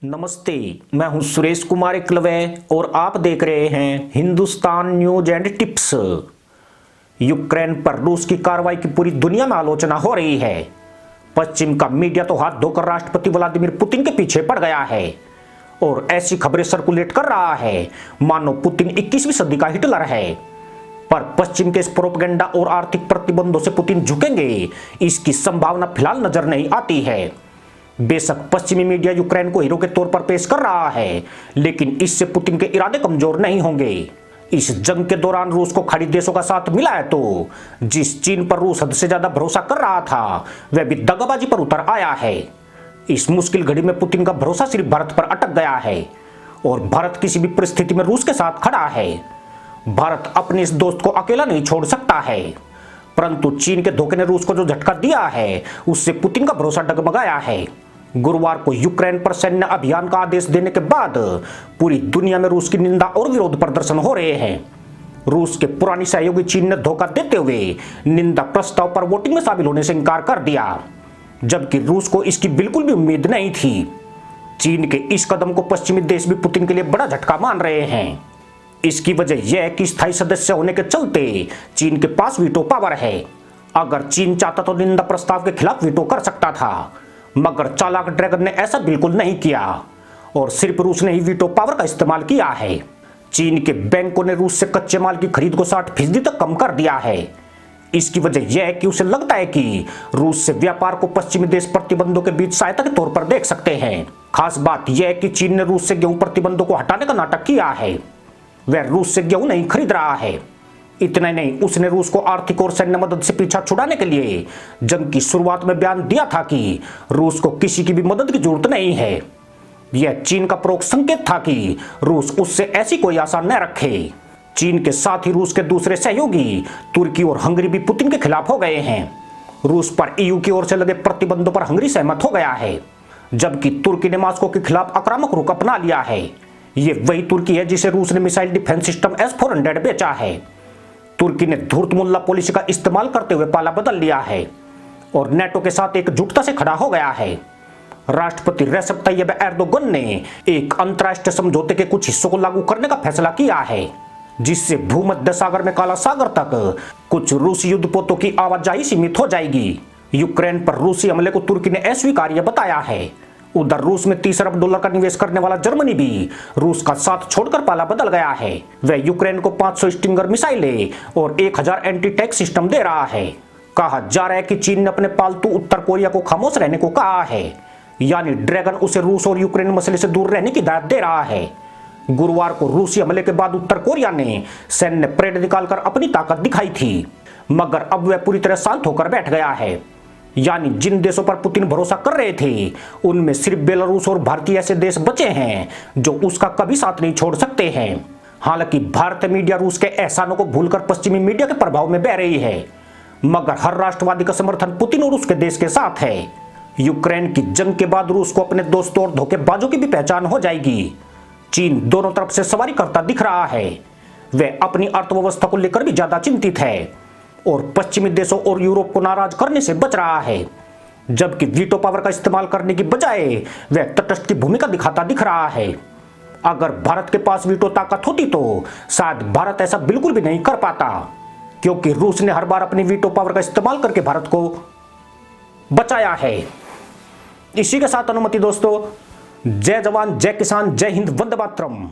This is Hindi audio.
नमस्ते, मैं हूं सुरेश कुमार एकलवे और आप देख रहे हैं Hindustan news and tips. Ukraine पर रूस की कार्रवाई की पूरी दुनिया में आलोचना हो रही है। पश्चिम का मीडिया तो हाथ धोकर राष्ट्रपति व्लादिमीर पुतिन के पीछे पड़ गया है और ऐसी खबरें सर्कुलेट कर रहा है मानो पुतिन 21वीं सदी का हिटलर है। पर पश्चिम के इस प्रोपेगेंडा और आर्थिक प्रतिबंधों से पुतिन झुकेंगे, इसकी संभावना फिलहाल नजर नहीं आती है। बेशक पश्चिमी मीडिया यूक्रेन को हीरो के तौर पर पेश कर रहा है, लेकिन इससे पुतिन के इरादे कमजोर नहीं होंगे। इस जंग के दौरान रूस को खाड़ी देशों का साथ मिला है तो जिस चीन पर रूस हद से ज्यादा भरोसा कर रहा था वह भी दगाबाजी पर उतर आया है। इस मुश्किल घड़ी में पुतिन का भरोसा सिर्फ भारत पर अटक गया है और भारत किसी भी परिस्थिति में रूस के साथ खड़ा है। भारत अपने इस दोस्त को अकेला नहीं छोड़ सकता है, परंतु चीन के धोखे ने रूस को जो झटका दिया है उससे पुतिन का भरोसा डगमगाया है। गुरुवार को यूक्रेन पर सैन्य अभियान का आदेश देने के बाद पूरी दुनिया में रूस की निंदा और विरोध प्रदर्शन हो रहे हैं। रूस के पुरानी सहयोगी चीन ने धोखा देते हुए निंदा प्रस्ताव पर वोटिंग में शामिल होने से इनकार कर दिया, जबकि रूस को इसकी बिल्कुल भी उम्मीद नहीं थी। चीन के इस कदम को पश्चिमी देश भी पुतिन के लिए बड़ा झटका मान रहे हैं। इसकी वजह यह है कि स्थायी सदस्य होने के चलते चीन के पास वीटो पावर है। अगर चीन चाहता तो निंदा प्रस्ताव के खिलाफ वीटो कर सकता था, मगर चालाक ड्रैगन ने ऐसा बिल्कुल नहीं किया और सिर्फ रूस ने ही वीटो पावर का इस्तेमाल किया है। चीन के बैंकों ने रूस से कच्चे माल की खरीद को 60% तक कम कर दिया है। इसकी वजह यह है कि उसे लगता है कि रूस से व्यापार को पश्चिमी देश प्रतिबंधों के बीच सहायता के तौर पर देख सकते हैं। खास बात यह है कि चीन ने रूस से गेहूं प्रतिबंधों को हटाने का नाटक किया है। वह रूस से गेहूं नहीं खरीद रहा है। इतना ही नहीं, उसने रूस को आर्थिक और सैन्य मदद से पीछा छुड़ाने के लिए जंग की शुरुआत में बयान दिया था कि रूस को किसी की भी मदद की जरूरत नहीं है। यह चीन का परोक्ष संकेत था कि रूस उससे ऐसी कोई आशा न रखे। चीन के साथ ही रूस के दूसरे सहयोगी तुर्की और हंगरी भी पुतिन के खिलाफ हो गए हैं। रूस पर ईयू की ओर से लगे प्रतिबंधों पर हंगरी सहमत हो गया है, जबकि तुर्की ने मॉस्को के खिलाफ आक्रामक रुख अपना लिया है। ये वही तुर्की है जिसे रूस ने मिसाइल डिफेंस सिस्टम S-400 बेचा है। तुर्की ने धूर्त मुल्ला पॉलिसी का इस्तेमाल करते हुए पाला बदल लिया है और नेटो के साथ एकजुटता से खड़ा हो गया है। राष्ट्रपति रेसेप तैयब एर्दोगन ने एक अंतर्राष्ट्रीय समझौते के कुछ हिस्सों को लागू करने का फैसला किया है, जिससे भूमध्य सागर में काला सागर तक कुछ रूसी युद्धपोतों की आवाजाही सीमित हो जाएगी। यूक्रेन पर रूसी हमले को तुर्की ने अस्वीकार्य बताया है। उधर रूस में $30 अरब का निवेश करने वाला जर्मनी भी रूस का साथ छोड़कर पाला बदल गया है। वह यूक्रेन को 500 स्टिंगर मिसाइलें और 1000 एंटी टैंक सिस्टम दे रहा है। कहा जा रहा है कि चीन ने अपने पालतू उत्तर कोरिया को खामोश रहने को कहा है, यानी ड्रैगन उसे रूस और यूक्रेन मसले से दूर रहने की हिदायत दे रहा है। गुरुवार को रूसी हमले के बाद उत्तर कोरिया ने सैन्य परेड निकालकर अपनी ताकत दिखाई थी, मगर अब वह पूरी तरह शांत होकर बैठ गया है। यानी जिन देशों पर पुतिन भरोसा कर रहे थे उनमें सिर्फ बेलारूस और भारतीय ऐसे देश बचे हैं जो उसका कभी साथ नहीं छोड़ सकते हैं। हालांकि भारतीय मीडिया रूस के एहसानों को भूलकर पश्चिमी मीडिया के प्रभाव में बह रही है, मगर हर राष्ट्रवादी का समर्थन पुतिन और उसके देश के साथ है। यूक्रेन की जंग के बाद रूस को अपने दोस्तों और धोखेबाजों की भी पहचान हो जाएगी। चीन दोनों तरफ से सवारी करता दिख रहा है। वह अपनी अर्थव्यवस्था को लेकर भी ज्यादा चिंतित है और पश्चिमी देशों और यूरोप को नाराज करने से बच रहा है, जबकि वीटो पावर का इस्तेमाल करने की बजाय वह तटस्थ की भूमिका दिखाता दिख रहा है। अगर भारत के पास वीटो ताकत होती तो शायद भारत ऐसा बिल्कुल भी नहीं कर पाता, क्योंकि रूस ने हर बार अपनी वीटो पावर का इस्तेमाल करके भारत को बचाया है। इसी के साथ अनुमति दोस्तों, जय जवान जय किसान जय हिंद, वंदे मातरम।